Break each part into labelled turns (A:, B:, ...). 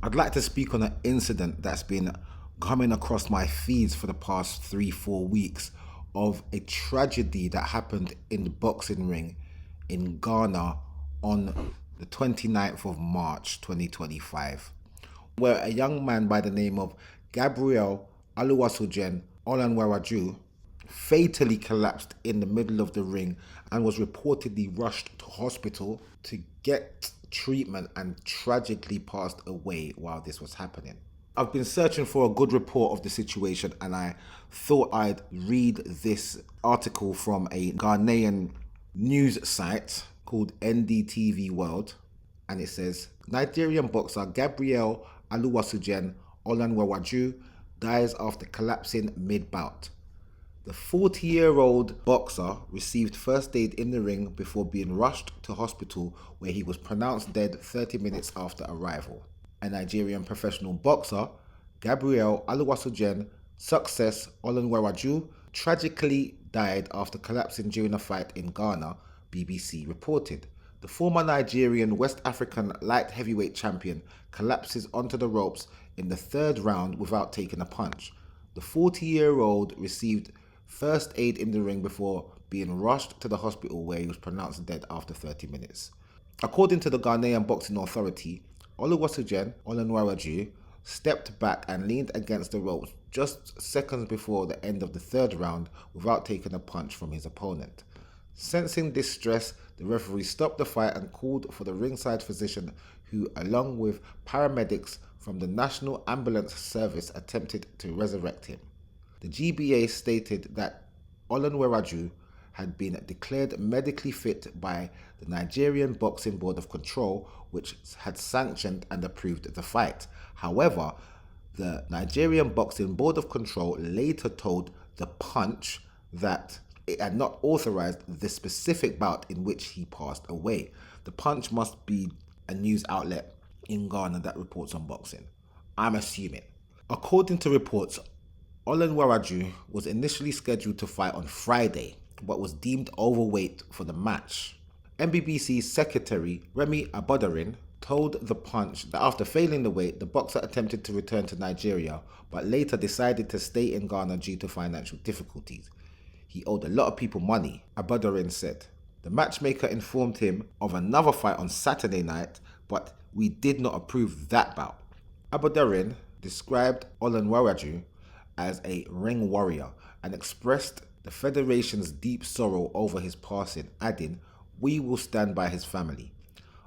A: I'd like to speak on an incident that's been coming across my feeds for the past 3-4 weeks of a tragedy that happened in the boxing ring in Ghana on the 29th of March 2025, where a young man by the name of Gabriel Olanrewaju fatally collapsed in the middle of the ring and was reportedly rushed to hospital to get treatment and tragically passed away while this was happening. I've been searching for a good report of the situation and I thought I'd read this article from a Ghanaian news site called NDTV World, and it says Nigerian boxer Gabriel Olanrewaju dies after collapsing mid-bout. The 40-year-old boxer received first aid in the ring before being rushed to hospital where he was pronounced dead 30 minutes after arrival. A Nigerian professional boxer, Gabriel Success Olanrewaju, tragically died after collapsing during a fight in Ghana, BBC reported. The former Nigerian West African light heavyweight champion collapses onto the ropes in the third round without taking a punch. The 40-year-old received first aid in the ring before being rushed to the hospital where he was pronounced dead after 30 minutes. According to the Ghanaian Boxing Authority, Olanrewaju stepped back and leaned against the ropes just seconds before the end of the third round without taking a punch from his opponent. Sensing distress, the referee stopped the fight and called for the ringside physician who, along with paramedics from the National Ambulance Service, attempted to resurrect him. The GBA stated that Olanrewaju had been declared medically fit by the Nigerian Boxing Board of Control, which had sanctioned and approved the fight. However, the Nigerian Boxing Board of Control later told The Punch that it had not authorized the specific bout in which he passed away. The Punch must be a news outlet in Ghana that reports on boxing, I'm assuming. According to reports, Olanrewaju was initially scheduled to fight on Friday, but was deemed overweight for the match. NBBC's secretary, Remy Abodarin, told The Punch that after failing the weight, the boxer attempted to return to Nigeria, but later decided to stay in Ghana due to financial difficulties. He owed a lot of people money, Abodarin said. The matchmaker informed him of another fight on Saturday night, but we did not approve that bout. Abodarin described Olanrewaju as a ring warrior and expressed the federation's deep sorrow over his passing, adding, "We will stand by his family."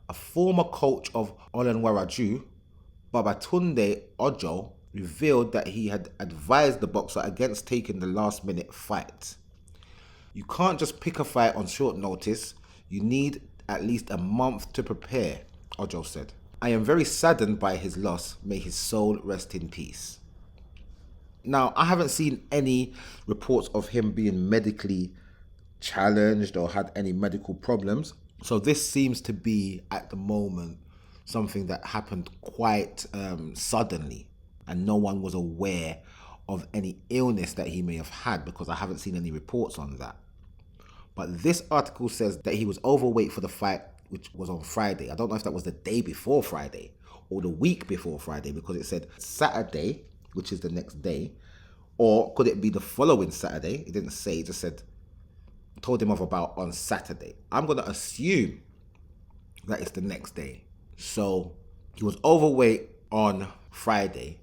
A: A former coach of Olanrewaju, Babatunde Ojo, revealed that he had advised the boxer against taking the last-minute fight. "You can't just pick a fight on short notice. You need at least a month to prepare," Ojo said. "I am very saddened by his loss. May his soul rest in peace." Now, I haven't seen any reports of him being medically challenged or had any medical problems. So this seems to be, at the moment, something that happened quite suddenly, and no one was aware of any illness that he may have had because I haven't seen any reports on that. But this article says that he was overweight for the fight, which was on Friday. I don't know if that was the day before Friday or the week before Friday, because it said Saturday, which is the next day, or could it be the following Saturday? It didn't say, it just said, told him of about on Saturday. I'm going to assume that it's the next day. So he was overweight on Friday,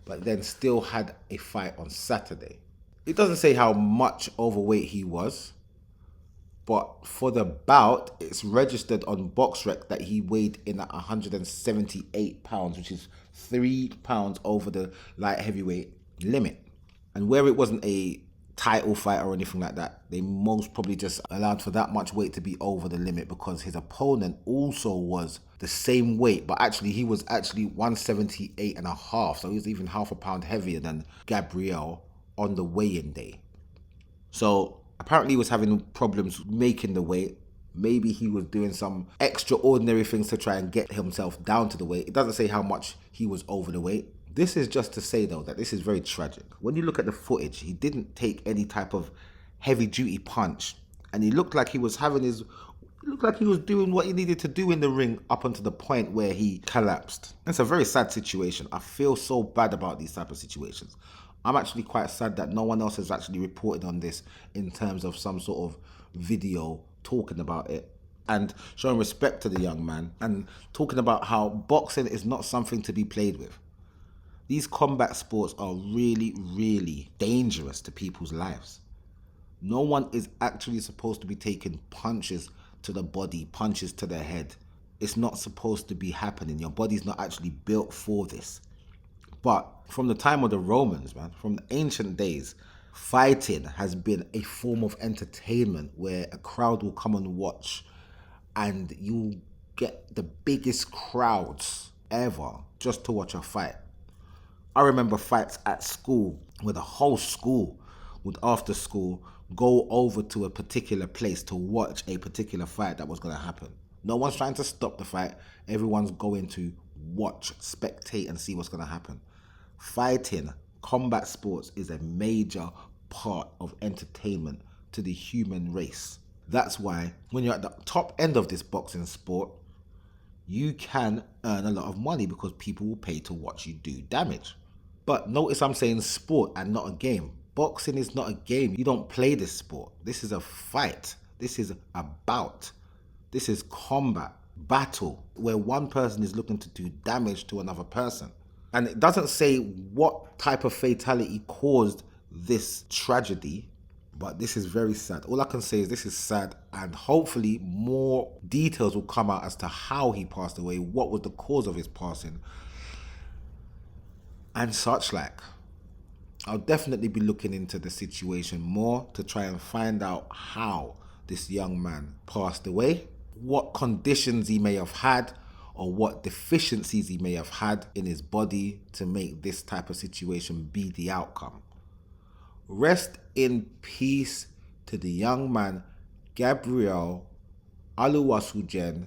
A: but then still had a fight on Saturday. It doesn't say how much overweight he was, but for the bout, it's registered on BoxRec that he weighed in at 178 pounds, which is 3 pounds over the light heavyweight limit. And where it wasn't a title fight or anything like that, they most probably just allowed for that much weight to be over the limit because his opponent also was the same weight, but actually he was actually 178 and a half, so he was even half a pound heavier than Gabriel on the weigh-in day. So apparently he was having problems making the weight. Maybe he was doing some extraordinary things to try and get himself down to the weight. It doesn't say how much he was over the weight. This is just to say, though, that this is very tragic. When you look at the footage, he didn't take any type of heavy-duty punch, and he looked like he was having his looked like he was doing what he needed to do in the ring up until the point where he collapsed. It's a very sad situation. I feel so bad about these type of situations. I'm actually quite sad that no one else has actually reported on this in terms of some sort of video talking about it and showing respect to the young man and talking about how boxing is not something to be played with. These combat sports are really, really dangerous to people's lives. No one is actually supposed to be taking punches to the body, punches to the head. It's not supposed to be happening. Your body's not actually built for this. But from the time of the Romans, man, from the ancient days, fighting has been a form of entertainment where a crowd will come and watch, and you get the biggest crowds ever just to watch a fight. I remember fights at school where the whole school would, after school, go over to a particular place to watch a particular fight that was going to happen. No one's trying to stop the fight. Everyone's going to watch, spectate, and see what's going to happen. Fighting, combat sports is a major part of entertainment to the human race. That's why when you're at the top end of this boxing sport, you can earn a lot of money because people will pay to watch you do damage. But notice I'm saying sport and not a game. Boxing is not a game. You don't play this sport. This is a fight. This is a bout. This is combat, battle, where one person is looking to do damage to another person. And it doesn't say what type of fatality caused this tragedy, but this is very sad. All I can say is this is sad, and hopefully more details will come out as to how he passed away, what was the cause of his passing, and such like. I'll definitely be looking into the situation more to try and find out how this young man passed away, what conditions he may have had, or what deficiencies he may have had in his body to make this type of situation be the outcome. Rest in peace to the young man Gabriel Olanrewaju,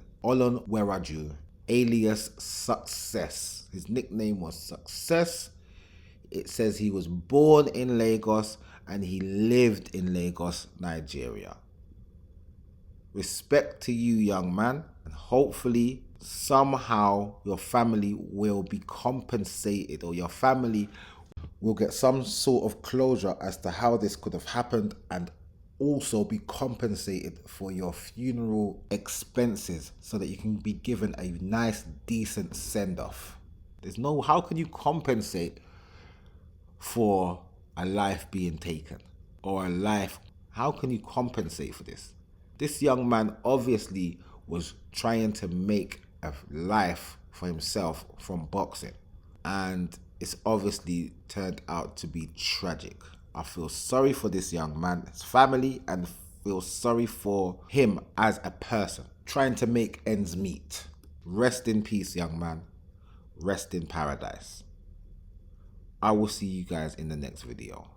A: alias Success. His nickname was Success. It says he was born in Lagos and he lived in Lagos, Nigeria. Respect to you, young man, and hopefully somehow your family will be compensated, or your family will get some sort of closure as to how this could have happened, and also be compensated for your funeral expenses so that you can be given a nice, decent send-off. How can you compensate for a life being taken or a life? How can you compensate for this? This young man obviously was trying to make a life for himself from boxing, and it's obviously turned out to be tragic. I feel sorry for this young man, his family, and feel sorry for him as a person trying to make ends meet. Rest in peace, young man. Rest in paradise. I will see you guys in the next video.